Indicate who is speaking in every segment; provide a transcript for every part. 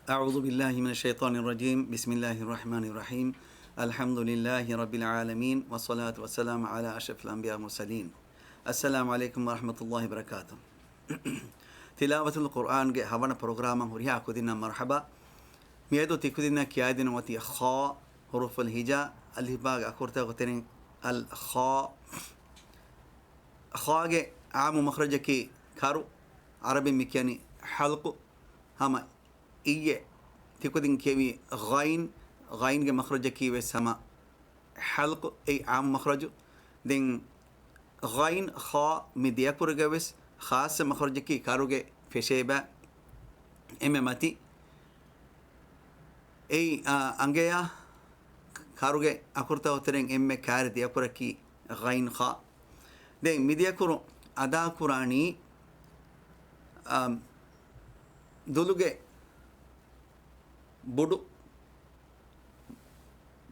Speaker 1: أعوذ بالله من الشيطان الرجيم بسم الله الرحمن الرحيم الحمد لله رب العالمين والصلاة والسلام على أشرف الأنبياء والمرسلين السلام عليكم ورحمة الله وبركاته Thilaawathul Quran ge havana program huriya kudina marhaba miedo tikudina kiadina wati kha huruf al hija alif ba ga akurta gotenin al kha ge aamu makhraja ki karu arabi mikyani halq hama iye tikudin kewi ghain ge makhraja ki we sama halq ay aamu makhraju den ghain kha midiya kurgawes خاص مخرج کی کاروگه فشیبا اممتی ای انگیا کاروگه اکورتا وترین ام کار دی اکورکی غین خا دین میدیا کرو ادا قرانی دولوگه بودو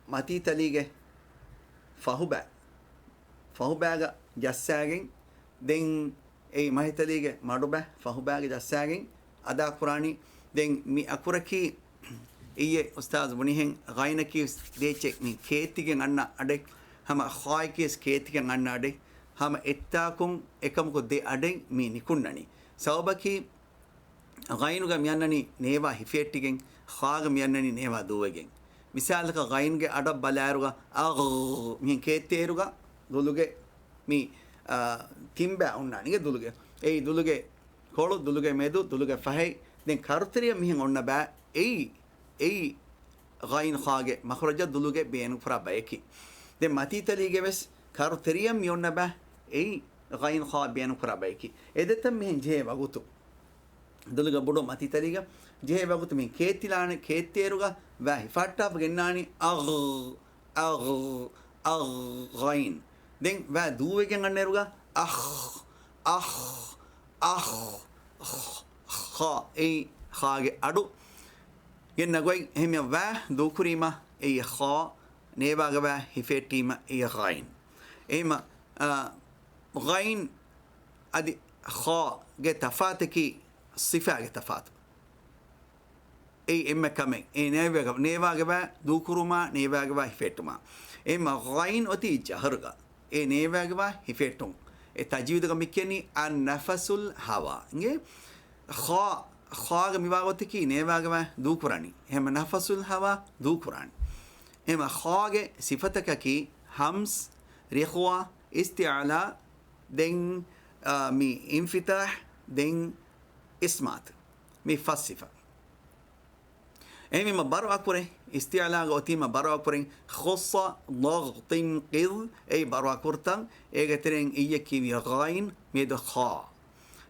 Speaker 1: متی تلیگه فهوبا جساگین دین ei mahitalige maduba fahubage jassagen ada qurani den mi akuraki iye ustaz munihen gainaki deche mi ketigen anna ade hama khaikes ketigen anna ade hama ettakun ekamko de ade mi nikunnani sawbaki gainuga miyannani neva hifettigen khaga miyannani neva duwegen misalaka gainge ada balaruga mi keteruga duluge mi timba unnanige duluge ei duluge kolu duluge medu duluge fahay den karuteriya mihin onna ba ei ghain khage makhraja duluge beenu fura bayki den matitalige ves karuteriya mi onna ba ei ghain kha beenu fura bayki edetam mihin je wagutu duluge bodo matitaliga je wagutu min ketilane keteruga va hifatta gennani ghain den va duwegen anneruga kha ei khage adu yenna goy hemya va dukurima ei kha nebaga va hifetima ei ghain ema ghain adi kha ge tafatiki sifa ge tafat ei emma kame ei nebaga va dukuruma nebaga va hifetuma ema ghain oti jaharga e nevaga hifetung e tajwid ga mikeni an nafasul hawa nge kha ga miwagote ki nevaga du qurani hem nafasul hawa du qurani hem kha ge sifataka ki hams rikhwa isti'la den mi infitah den ismat mi fasifa emi ma baro akure isti'la ga otima baro akure khossa daghtin qid ay baro akurtan egetren iyeki wi ghain med kha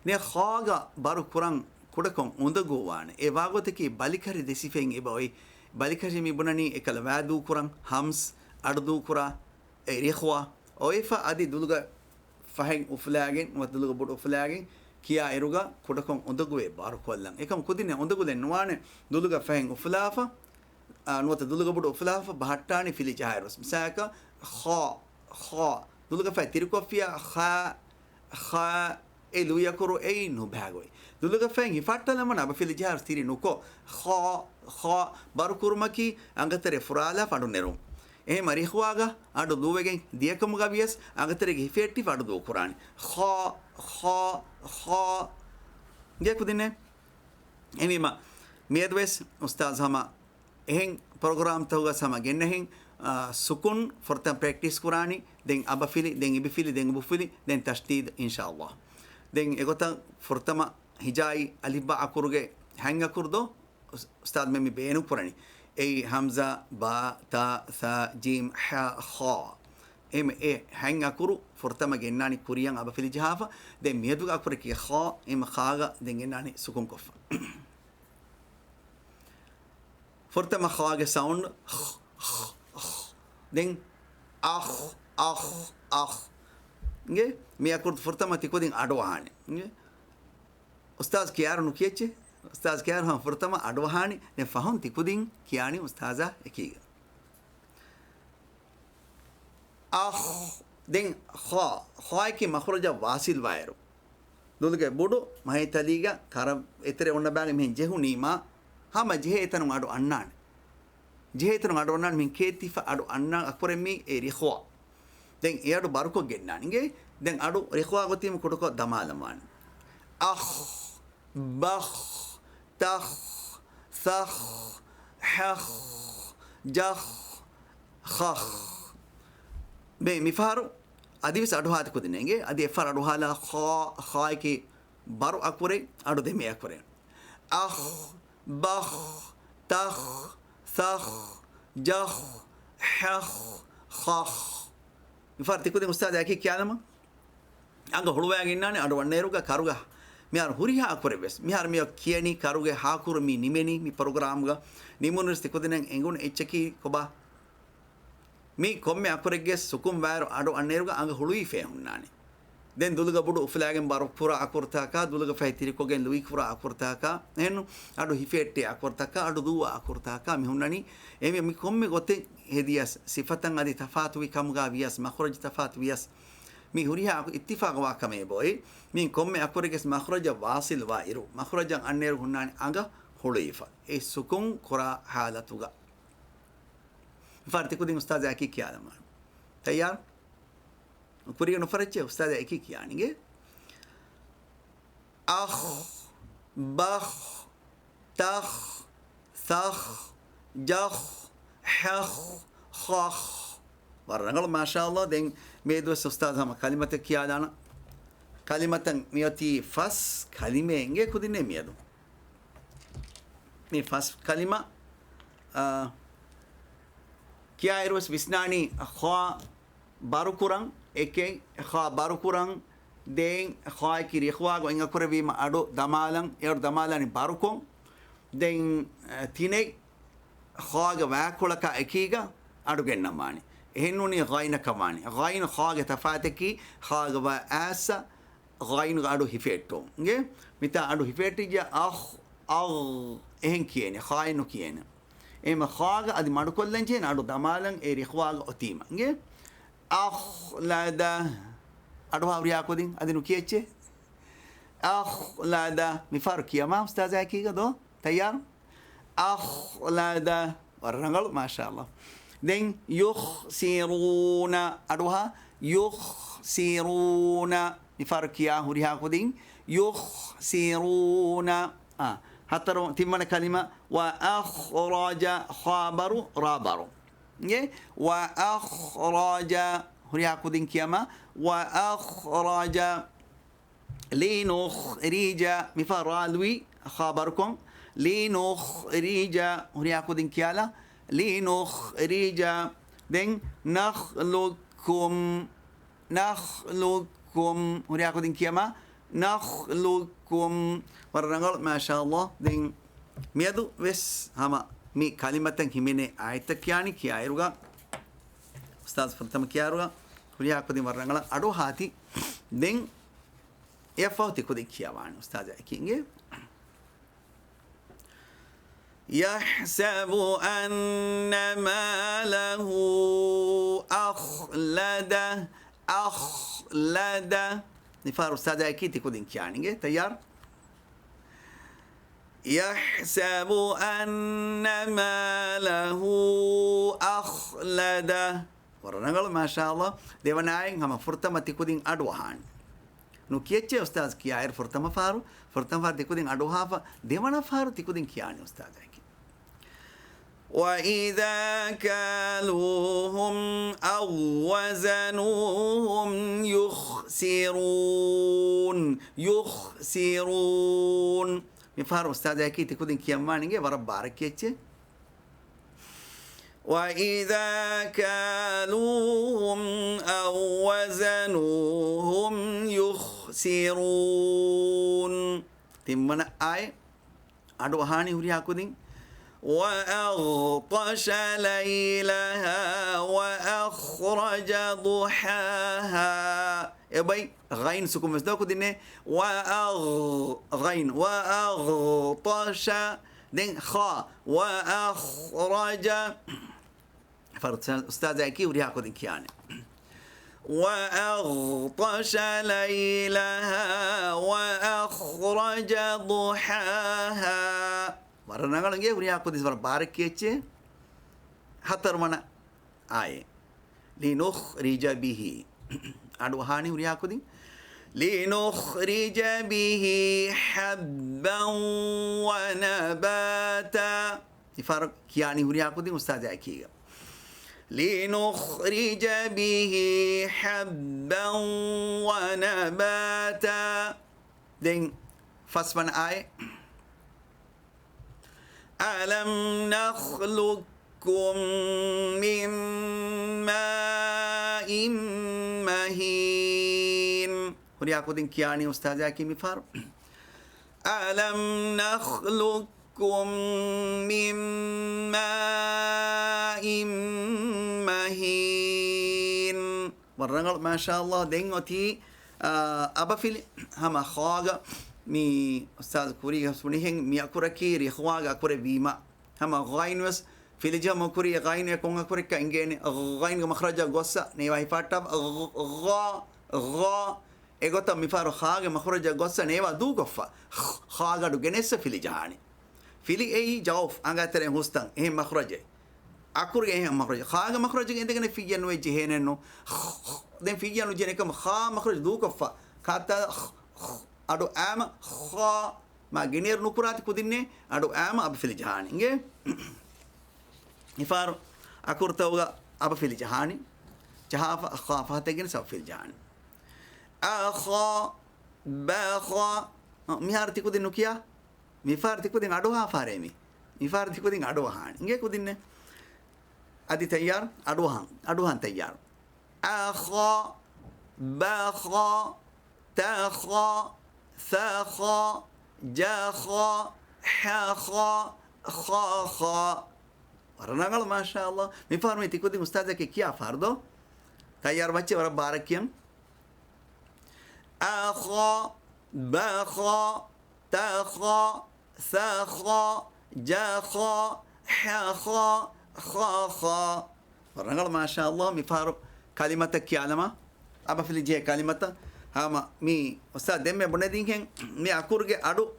Speaker 1: ne kha ga baro kuran kudakon undago wane e wagote ki balikari desifen e boy balikari mi bunani ekala wadu kuran hams ardu kura e rikhwa oifa adi duluga fahen uflagen wa duluga bud uflagen kiya eruga kudakon undagoe baro kollan ekam kudine undagulen nuwane duluga fahen uflafa nuwata duluga bud uflafa bahattani fili jahirus misaka kha duluga fa tirkofia kha elu yakuru ei no bhagoi duluga fahen hifattala mana ba fili jahir tiri nuko kha baro kurmaki angatere furala fadu nerum e marikhwaga adu duwegen diekam gabies angatere hifetti fadu du qurani kha gekudine emima medwes ustaz hama ehen program tawga sama gennehin sukun fortan practice qurani den abafili den ibifili den bufili den tashdid inshallah den egota fortama hijai alifba akurge hanga kurdo ustad memi beenu qurani ei hamza ba ta tha jim ha kha em e hanga kuru fortama gennani kuriyan abafili jahafa de mieduga akure ki kha em khaga den gennani sukun kofa fortama khaga sound den nge me akur fortama tikodin adwahane nge ustaz kiyaru nu kiyeche ustaz kiyaru ham fortama adwahane ne faham tikudin kiyani ustaza ekiga den kha ki makhraja wasil wairu dulge bodu mahitaliga karam etere onna baage men jehunima hama jihetanu adu annan jihetanu adu annan min ketifa adu annan akore mi e rikhwa den e adu baruko gennanige den adu rikhwa gotim kuduko damalaman bakh takh thakh hakh jakh khakh be mifaru adivis adu hat kudinenge adi efar adu hala kha ki baru akure adu demi akure bakh takh thakh jakh hakh khakh mifar tikudin ustad aki kiyalama anga huluwaga innane adu wanneruga karuga mihar huriha akure bes mihar me kiyani karuge hakuru mi nimeni mi program ga nimunus tikudinen engun echki koba mi komme akurege sukum waru adu anneruga anga hului fe hunnane den duluga budu uflagen baru pura akurtaka duluga faitiri kogen lui pura akurtaka enu adu hifette akurtaka adu duwa akurtaka mi hunnani emi mi komme gote hediyas sifatan adi tafatu kamga vias makhraj tafat vias mi huriha ittifaq wa kame boy min komme akurege makhraj wasil wa iru makhrajan anneru hunnani anga huluifa e sukun qura halatuga farti kudin ustaz aki kiyalama tayar kuriga no farche ustaz aki kiyanige bakh takh thakh jakh hakh khakh warangal mashallah den medu ustaz hama kalimata kiyalana kalimatan miyati fas kalime enge kudine miyadu mi fas kalima Kia irus visnani kha barukurang eke kha barukurang den kha ki rikhwa go inga korevi ma ado damalang damalani barukon den tine kha ga wakulaka ekiga adu gennamani ehennuni ghaina kamani ghain kha ga tafataki kha ga asa ghain ga adu hifetto nge mita adu hifetija ehen kiyene khainu kiyene ema khaga adi madukollen chen adu damalan e rikhwaga otima nge akhlada adu hawriya kodin adinu kiyeche akhlada mifar kiyama ustaz akiga do tayar akhlada warangal mashallah den yukhsiruna aduha yukhsiruna mifar kiya huriya kodin yukhsiruna حتى تمنا كلمة وأخرج خابر رابر وأخرج هريا كودين كيما وأخرج لنخرج مفار رالوي خابركم لنخرج هريا كودين كيالا لنخرج دين نخلقكم هريا كودين كيما نخلقكم warangal mashallah den miedu wes hama mi kalimatan himene ayta kyani kiyaruga ustaz prathama kiyaruga huriya kodin warangala adu hati den efauti kodin kiyawani ustaz akinge يحسب أن ماله أخلد نفار أستاذ أكيد تكون كيانينجي تيار يحسب أن ماله أخلد ورنقل ما شاء الله ديواناين هم فرتما تكون أدوهان نوكيتش أستاذ كياير فرتما فارو تكون أدوها ديوانا فارو تكون كياني أستاذ أكيد وإذا كالوهم أو وزنوهم يخسرون مفهر أستاذ أكيد تكون كيامانينجي ورب باركيتش وإذا كالوهم أو وزنوهم يخسرون تمنا آي أدو هاني هوري هاكودين وأغطش ليلها وأخرج ضحاها يبي غين سكون مسدوك دينه غين وأغطش دين خا وأخرج فرد أستاذ أكيد وريها كودين كيانه وأغطش ليلها وأخرج ضحاها වරණගලගේ හුරියාකුදිස් වර බාරක් කියච්චේ හතරවන ආයේ لنخرج به අඩු හානි හුරියාකුදින් لنخرج به حبا ونباتا ඉෆාර කියානි හුරියාකුදින් උස්තාද් ඇකීග لنخرج به حبا ونباتا then first one آية ألم نخلقكم من ماء مهين هرياكو دين كياني أستاذ أكي مفار ألم نخلقكم من ماء مهين ورنغل ما شاء الله دين أتي أبا في هما خواجة مي أستاذ كوري هسونيهن مي أكوركي ريخواجة أكوري بيما هما غاينوس في الجامعة كوري غاين يكون أكوري كإنجاني غاين مخرجة قصة نيواي فاتب غا إيغوتا مفارو خاجة مخرجة قصة نيوا دو قفا خاجة دو جنسة في الجهاني في لي أي جوف أنغاتري هوستان إيه مخرجة أكوري إيه مخرجة خاجة مخرجة إنتكنا في جنوي جهين إنه دين في جنوي جهين كم خا مخرج دو قفا كاتا أدو آم خا ما جنير نكرات كودينه أدو آم أب في الجهاني إنجي إفار أكور توغا أب في الجهاني جهاف خافها تجين سب في الجهاني أخا بخا ميهار تكودين نكيا ميفار تكودين أدوها فارمي ميفار تكودين أدوها إنجي كودينه أدي تيار أدوها تيار أخا بخا تخا ثخا جخا حخا خاخا ورناغل ما شاء الله مفارمي تكودين أستاذك كيا فاردو تيار بچه ورا باركيم أخا بخا تخا ثخا جخا حخا خاخا ورناغل ما شاء الله مفارو كلمتك كيالما أبا في الجهة كلمته هما مي أستاذ دمي بندينكن مي أكورجي أدو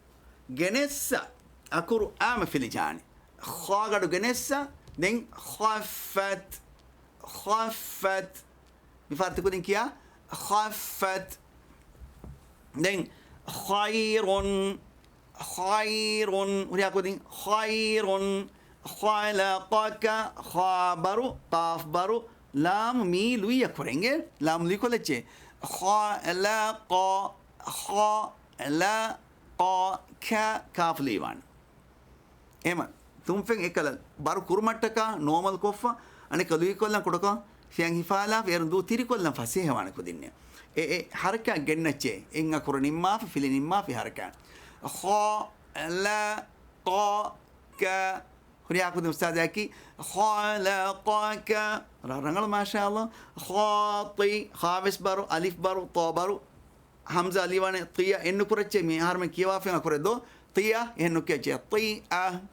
Speaker 1: جنسا أكورو آم في الجاني خاغدو جنسا دين خفت مفارت تقولين كيا خفت دين خير وريا قولين خير خلقك خابرو قاف برو لام مي لوي يكورينجي لام لوي كولتشي خلق كاف ليوان إما ثم فين إكلا بارو كورماتكا نورمال كوفا أنا كلوي كلنا كودكا فين هفالا فين دو تيري كلنا فاسيه وانا كودينيا حركة جنة إنغا كورني ما في فيلين ما في حركة خلق هريا كودي أستاذ أكي خلقك رانغل ما شاء الله خاطي خافس بارو ألف بارو طا بارو همزة ليوانه طيا إنه كورتشي مي هارمن كيوا فين كوردو طيا إنه كيجي طيا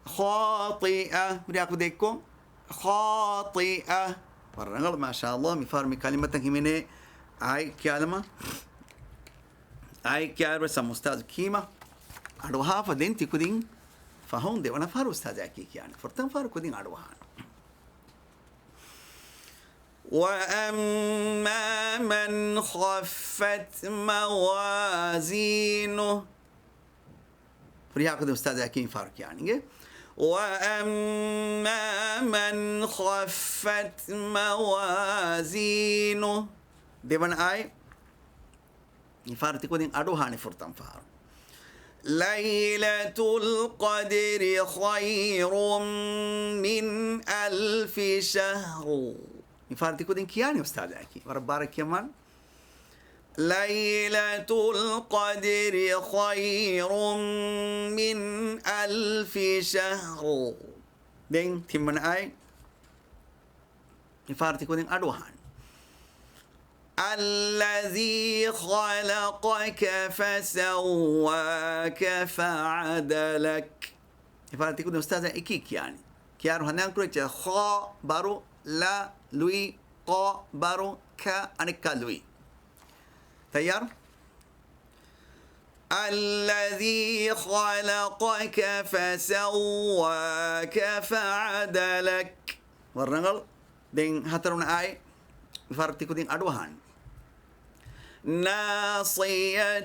Speaker 1: خاطئة هريا كوديكو خاطئة رانغل ما شاء الله مفارمي كلمة هيمنه أي كلمة بس أستاذ كيما أروها فدين تكودين فهم ده وانا فارو استاذ اكيك يعني فرتم فارو كودين ادوهان واما من خفت موازينه فريا كودين استاذ اكيك فارو يعني واما من خفت موازينه دبن اي يفارتي كودين ادوهان فرتم فارو ليلة القدر خير من ألف شهر يفارتي كودين كياني أستاذ أكي وربارك يمان ليلة القدر خير من ألف شهر دين تمن آي يفارتي كودين أدوهان الذي خلقك فسواك فعدلك يفعل تكون أستاذ إكيك يعني كيارو هنان كرويتش خا بارو لا لوي قا بارو كا أنكا لوي تيار الذي خلقك فسواك فعدلك. ورنغل دين هترون آي فرتكو دين أدوهان. ناصية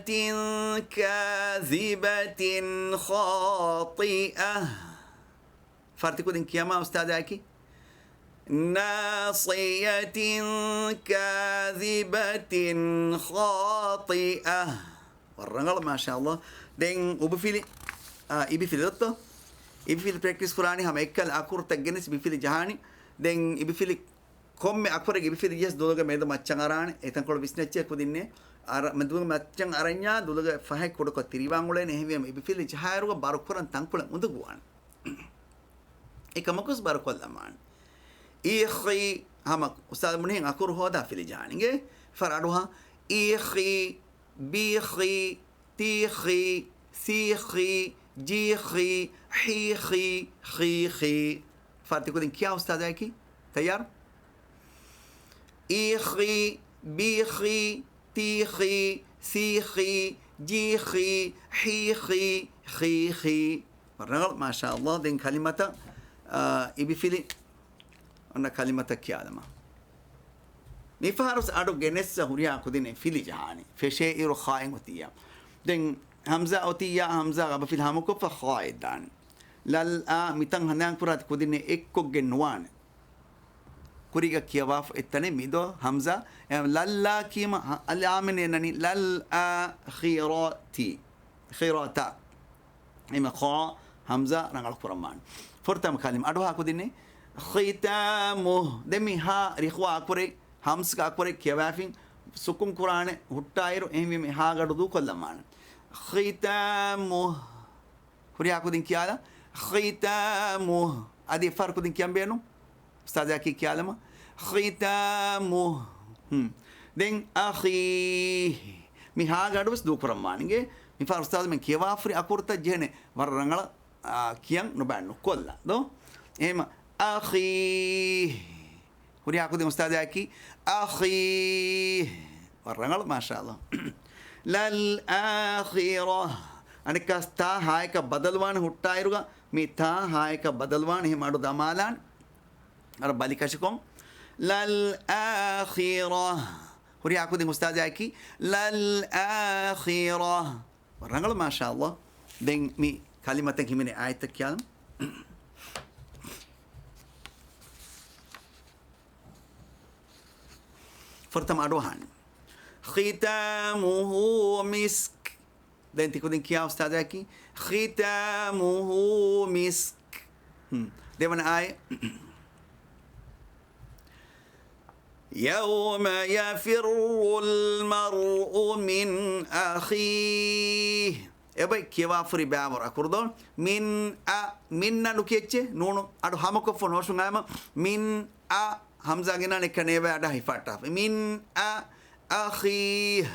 Speaker 1: كاذبة خاطئة. فرتكو دين كيما أستاذ أكي. ناصية كاذبة خاطئة. ورنغل ما شاء الله دين وبفيلي إبفيلي لطة إبفيلي براكتس قرآني هم إكل أكور تجنس بفيلي جهاني دين إبفيلي كم أكور إبفيلي جس دولة ميدا ماتشانغران إتن كل بيسنتشي كودينه مدوغ ماتشان أرانيا دولة فهاي كودو كتيريبانغولة نهيم إبفيلي جهايرو باركوران تانكولا مدوغوان إكمكوس باركول أمان إخي هم أستاذ منين أكور هودا فيلي جهاني فرادوها إخي بيخي تيخي سيخي جيخي حيخي خيخي. فارتكو دين كيا أستاذ أكي تيار. إخي بيخي تيخي سيخي جيخي حيخي خيخي. ورنغل ما شاء الله دين كلمة إبفيلي أنا كلمة كيا لما نفارس أدو جنس هوريا كودين فيلي جهاني فشيء خائن وتيا دين همزة أوتيا همزة غاب في الهامكو فخائد دان للا ميتان هنان كرات كودين إكو جنوان كوريجا كيواف التاني ميدو همزة للا كيما العامن إنني للا خيراتي خيراتا إما خا همزة رنغال كرمان فرتا مكالم أدوها كودين ختامه دمي ها ريخوا كوري همس كاكوري كيوافين سكون قرآن هتايرو إهمي مهاجر دو كلمان ختامه كوري أكو دين كيالا ختامه أدي فرق دين كيام بينو استاذ أكي كيالما ختامه دين أخي مهاجر بس دو كرمان إنجي مفار استاذ من كيوافري أكورتا جهنة ورنغلا كيان نبانو كلا دو إما أخي وريها كودي مستاذ أكي أخي ورنغل ما شاء الله للآخرة أنا كاستا هاي كبدلوان هتايروغا ميتا هاي كبدلوان هي مارو دمالان أربالي كاشكم للآخرة وريها كودي مستاذ أكي للآخرة ورنغل ما شاء الله دين مي كلمة تكيمني آية تكيالم فرتم أروهان ختامه مسك ده أنت كودين كيا أستاذ أكي ختامه مسك ده من آية يوم يفر المرء من أخيه يبقى كيوا فري بامر أكردون من نكيتش نونو أدو همكو فنوشو نعم من همزة جنا نكنيبه ada hifata min akhi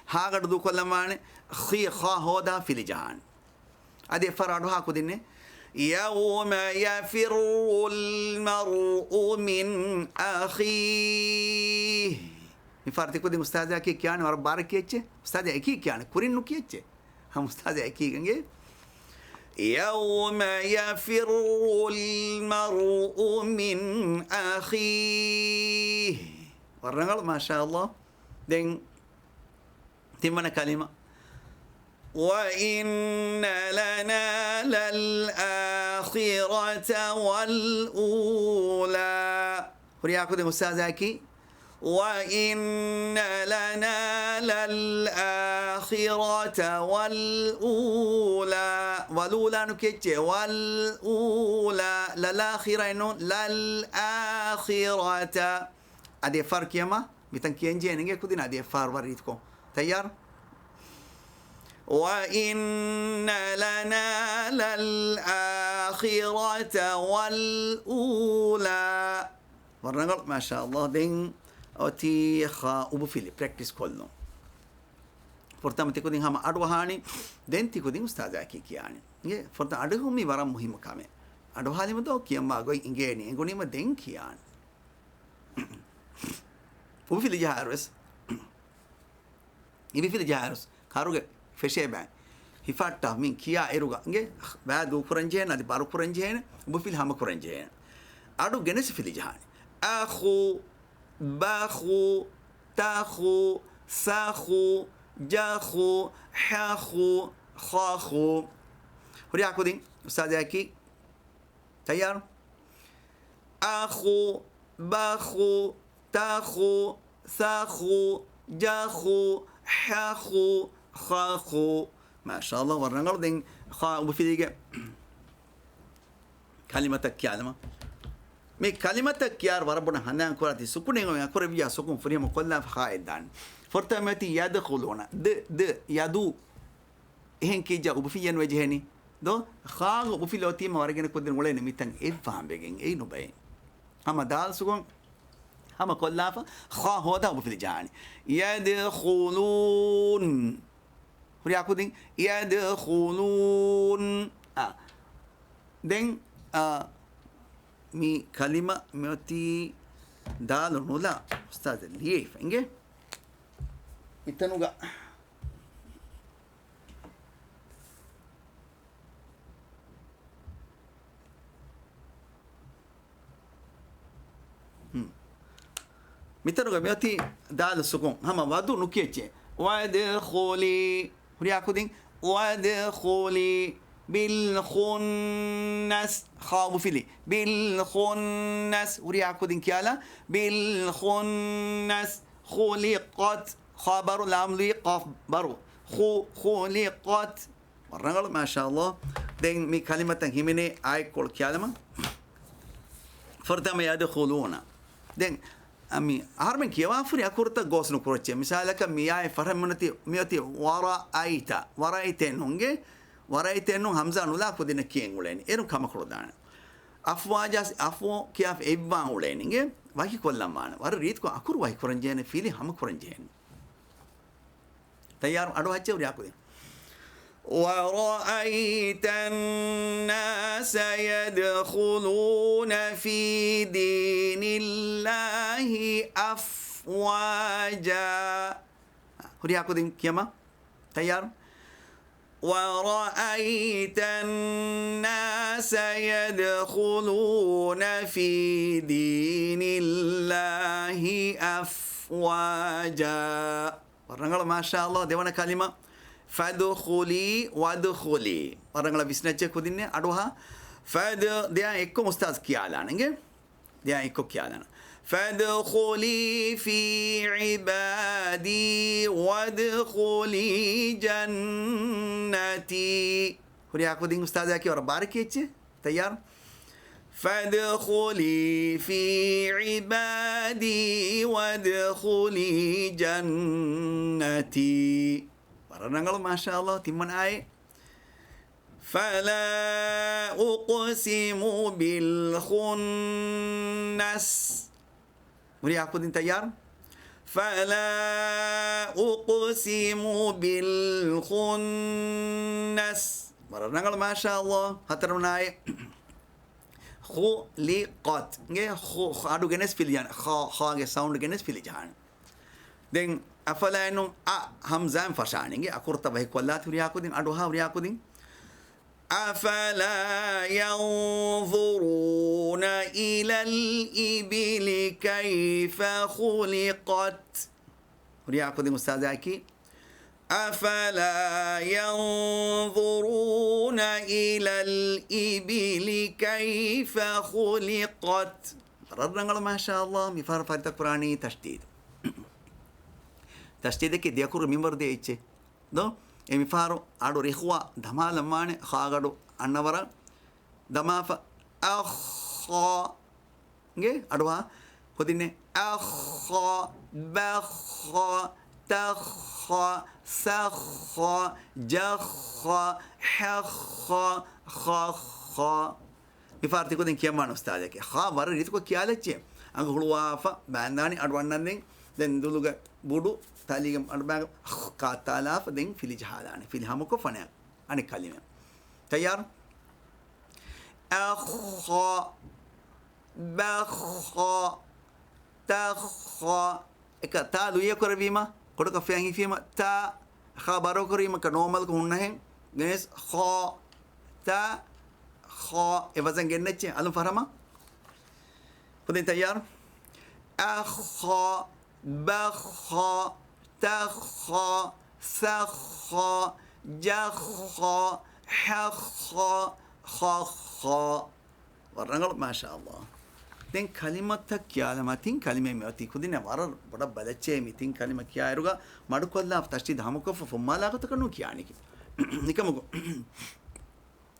Speaker 1: hagar du kolamane khi kha hoda fil jahan ade faradu ha kudinne yawma yafirru al mar'u min akhi mifarti kudin ustaz ki kyan aur bar kiyeche ustaz ki kyan kurin nu kiyeche ham ustaz ki gange يوم يفر المرء من أخيه ورنغل ما شاء الله دين تمنا كلمة وإن لنا للآخرة والأولى ورياكو دين أستاذ أكي وإن لنا للآخرة والأولى والأولى نكتة والأولى للآخرة إنه للآخرة أدي فرق يما بتنكين جينينجي كودين أدي فار وريتكم تيار وإن لنا للآخرة والأولى ورنقل ما شاء الله دين أتي خا وبفيلي براكتس كله فرتام تكودين هم أدوهاني دين تكودين أستاذ أكيد يعني ये फरता अडहु में वरा मुहिम कामे अडहाली में तो किया मागोई इंगेनी इंगोनी में दें कियान वो फिर जाहरस ये भी फिर जाहरस खारोगे फेशे बैं hifatta min kiya eruga nge ba du kuranjehen adi baru kuranjehen bufil hama kuranjehen adu genes fili jahani akhu bakhu takhu sakhu jakhu hakhu khakhu huriya kudin ustad yaki tayar akhu bakhu takhu sakhu jakhu hakhu khakhu ما شاء الله ورنغر دين خا وفيديك كلمتك كلمة مي كلمتك يار وربنا هنان كراتي سكونين ويا كربيا سكون فريم كلنا فخائدان فرتمتي يدخلون د يدو هن كيجا وبفيين وجهني دو خا وبفي لوتي ما ورجنا كودن ولا نميتن إفهم بيجين إيه نبين أما دال سكون أما كلنا فخا هذا وبفي جاني يدخلون Huri aku ding yadkhulun ding mi kalima meti dal nula ustaz lief inge itanuga mitanuga meti dal sukun hama wadu nukiyeche wadkhuli huri aku ding wadkhuli bil khunnas khabu fili bil khunnas huri aku ding kiala bil khunnas khuliqat khabaru lamli qaf baru khuliqat warangal ma sha Allah ding mi kalimatan himene ay kol kialama fardama yadkhuluna ding أمي هرمن كي وافري أكورتا غوسنو كروتشي مثالك مياي فرهمنتي ميوتي ورايتين هونجي ورايتين همزة نولا كودين كين ولين إيرو كم كرودان أفواجاس أفو كياف إبان ولينجي واكي كل مان وريت كو أكور واكي كورنجين فيلي هم كورنجين تيار أدو هاتشي وريا كودين ورأيت الناس يدخلون في دين الله أفواجا هوري أكو دين كيما تيار ورأيت الناس يدخلون في دين الله أفواجا ورنغل ما شاء الله ديوانا كلمة فادخلي وادخلي orang la bisna cek kudinne aduha fad dia ekko mustaz kiala nge dia ekko kiala fadkhuli fi ibadi wadkhuli jannati huri aku ding ustaz ki or bar kiche tayar فادخلي في عبادي وادخلي جنتي Paranangal masya Allah timman ay fala uqsimu bil khunnas muri aku din tayar fala uqsimu bil khunnas paranangal masya Allah hataruna ay khuliqat nge adu genes pilihan kha ge sound genes pilihan den afala enum a hamzan fashaninge akurta bahi kollat huri aku din aduha huri aku din afala yanzuruna ila al-ibili kayfa khuliqat huri aku din ustaz aki afala yanzuruna ila al-ibili kayfa khuliqat radrangal masya Allah mi farfarta qurani tashdid تشتيدك ديكور ميمبر دي إيشة دو إمي فارو أدو ريخوا دما لمانة خاغدو أنورا دما فا أخا نجى أدوها خدينه أخا بخا تخا سخا جخا حخا خخا مفارتي كودين كيما نستعجك خا بارا ريتكو كيالتشي أنغ هلوا فا بانداني أدوانني دن دولوغا بودو تاليغم أربعة كاتالاف دين في الجهالاني في الهامكو فنان أنا كلمة تيار أخا بخا تخا إك تالو يكور بيما كده كفياني فيما تا خبرو كريما كنومال كونه جنس خا تا خا إفزن جنتش ألو فرما خدين تيار أخا بخا تخا ثخا جخا حخا خخا ورنقل ما شاء الله تين كلمة كيا لما تين كلمة ميوتي خدين وارر بڑا بلچه مي تين كلمة كيا يروغا مارو كلا فتشتي دامكو فما لاغو تكنو كياني كي نكمو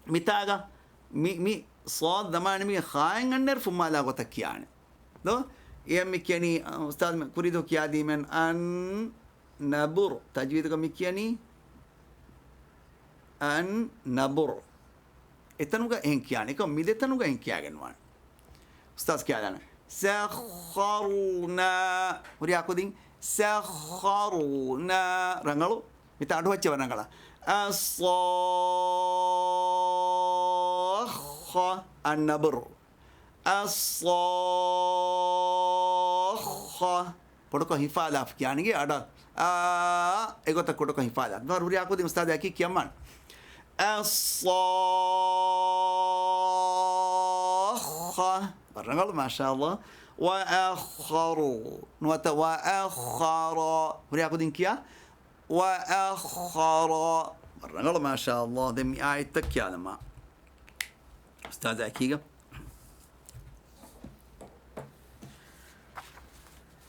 Speaker 1: ميتاغا مي صاد دمان مي خاين انر فما لاغو تكياني دو يم كياني استاذ كوريدو كيا دي من ان نبر تجويد كم كياني ان نبر اتنوغا ان كياني كم ميدي تنوغا ان كيا گنوان استاذ كيا دانا سخرنا ورياكو دين سخرنا رنگلو ميتا ادو وچه رنگلا الصخ النبر الصخ پڑکو حفاظ کیانی گے اڈا ایگو تک پڑکو حفاظ دور ورياكو دين استاذ اكي كيمان الصخ برنقل ما شاء الله وآخروا نوتا وآخر ورياكو دين كيا وآخر برنقل ما شاء الله دمي آية تكيا لما أستاذ أكيغا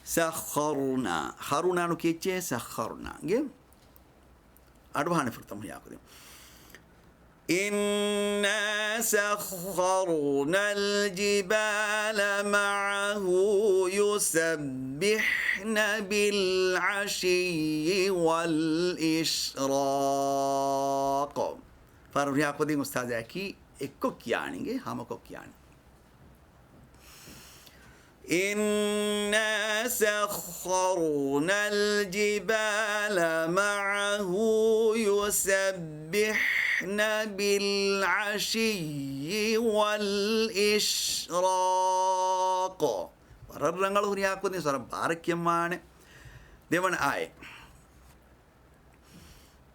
Speaker 1: سخرنا خرونا نو كيتشي سخرنا جيم أدوهاني فرتم ورياكو دين إنا سخرنا الجبال معه يسبحن بالعشي والإشراق فرياكو دين أستاذ أكي إكوك يعني همكوك يعني إنا سخرنا الجبال معه يسبحن بالعشي والإشراق وررنغل هرياكو دين سورة بارك يمان ديوان آي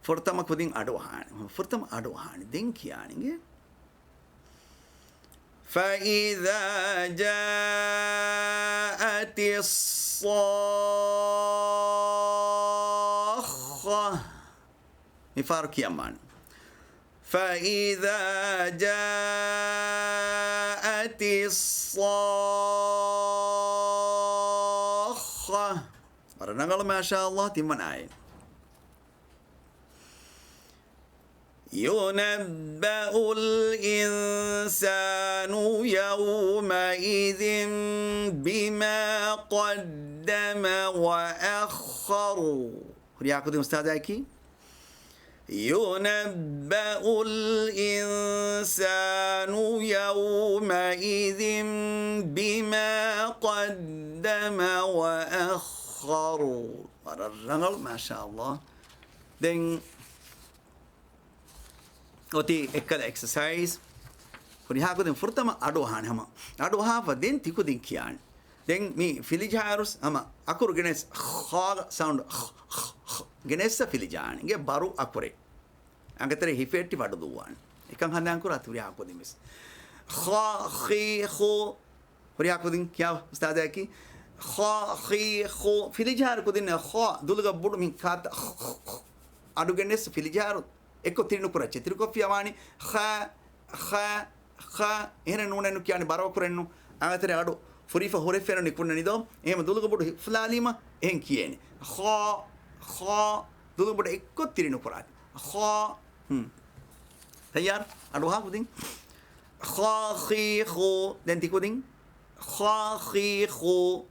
Speaker 1: فرتما كودين أدوهان فرتما أدوهان دين كياني فإذا جاءت الصاخة مفارق يمان فإذا جاءت الصاخة برنقل ما شاء الله تمن آية ينبأ الإنسان يومئذ بما قدم وأخر رياكو دي أستاذ أكي ينبأ الإنسان يومئذ بما قدم وأخر ما شاء الله then Oti ekkada exercise kuri haku den furtama adohan hama adoha fa den tiku den kiyan den mi filijarus ama akuru genes kha sound genessa filijan ge baru akure angatere hifetti wadu duwan ekan handan kura turi haku den mis kha khi kho kuri haku den kya ustad hai ki kha khi kho filijar ko den kha dulga budu min khat adu genes filijaru eko tirinu kurache tiruko fiamani kha kha kha ehna nunenu kyani baraw kurennu agatare adu furifa horefera nikunna nido ehma dulugo bodu flalima ehen kiyene kha kha dulugo bodu eko tirinu kurat kha tayar adu ha kudin kha khi kho den tikudin kha khi kho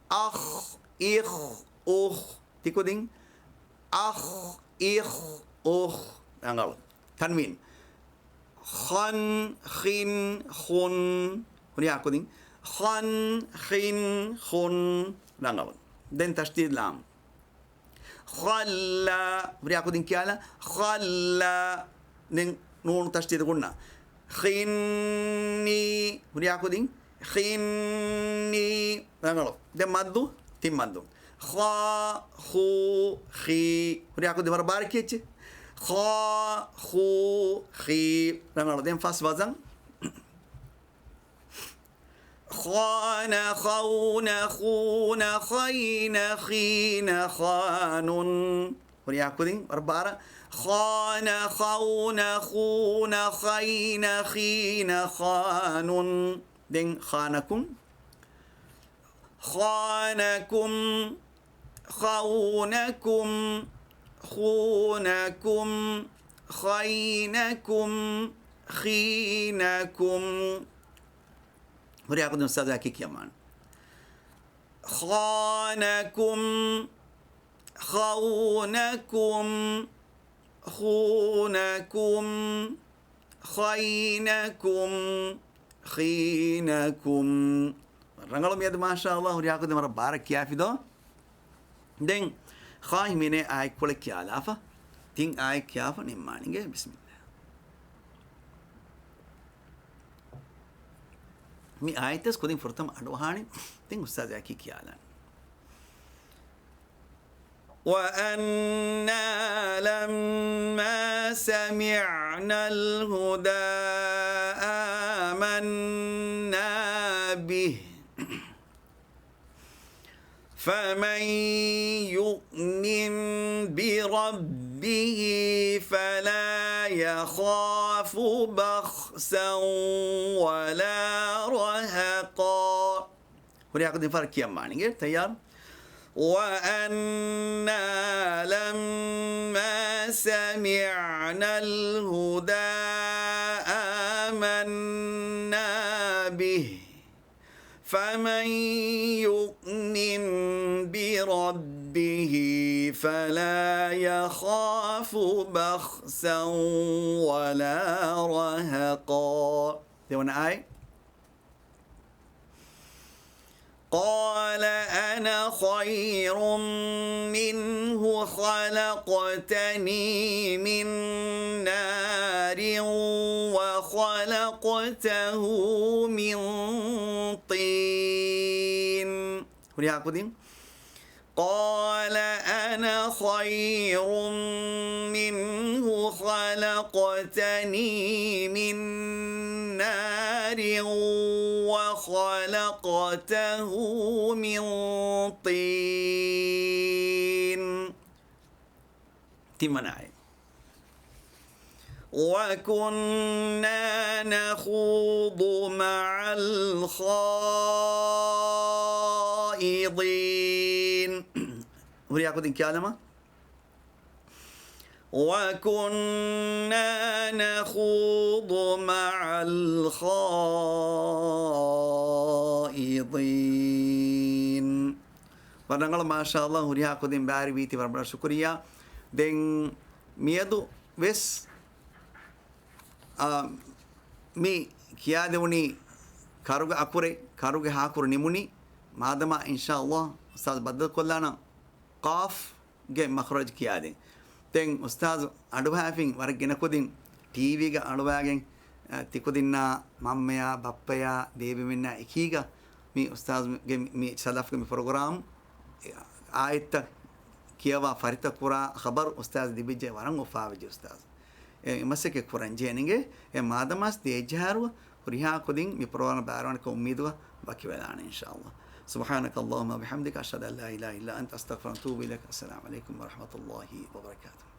Speaker 1: akh ikh ukh tikudin akh ikh ukh Anggal tanwin khan khin khun huni aku ding khan khin khun anggal den tashdid lam khalla beri aku ding kiala khalla ning nun tashdid gunna khinni beri aku ding khinni anggal den maddu tim maddu kha khu khi beri aku di barbar kiye خا خو خي رنگالدين فاس وزن خان خون خون خين خين خان ورياكودين بربارة خان خون خون خين خين خان دين خانكم خانكم خونكم خونكم خينكم خينكم ورياكودين أستاذ هكيك يمان خانكم خونكم خونكم خينكم خينكم رنگلم يد ما شاء الله ورياكودين مرة بارك يا في دو دين خاي مني آي كل كيالافة تين آي كيافة نمانينجه بسم الله مي آيتس كودين فرتم أدوهاني تين أستاذ أكي كيالان وأنا لما سمعنا الهدى آمنا به فمن يؤمن بربه فلا يخاف بخسا ولا رهقا ورياكودين فرق يماني تيار وأنا لما سمعنا الهدى آمنا به فمن يؤمن بربه فلا يخاف بخسا ولا رهقا ديونا آي قال أنا خير منه خلقتني من نار وخلقته من طين ورياكودين قال أنا خير منه خلقتني من نار وخلقته من طين تمنعي وكنا نخوض مع الخائضين ورياكودين كلمة وكنا نخوض مع الخائضين ورنغل ما شاء الله ورياكودين باري بيتي بربرا شكريا دين ميدو بس مي كيادوني كاروغ أكوري كاروغ هاكور نموني مادما إن شاء الله أستاذ بدل كلنا قاف جي مخرج كيادي تين أستاذ أدوها فين ورجينا كودين TV ga أدوها تكودينا ماميا بابيا ديبي منا إكيغا مي أستاذ مي سلف مي program آيت كيوا فريتا كورا خبر أستاذ ديبي جي ورنگ وفاوجي أستاذ مسك كوران جينينجه مادماس ديجهارو وريها كودين مي program بارون كأميدوا باقي ولان إن شاء الله سبحانك اللهم وبحمدك أشهد أن لا إله إلا أنت أستغفرك وأتوب إليك السلام عليكم ورحمة الله وبركاته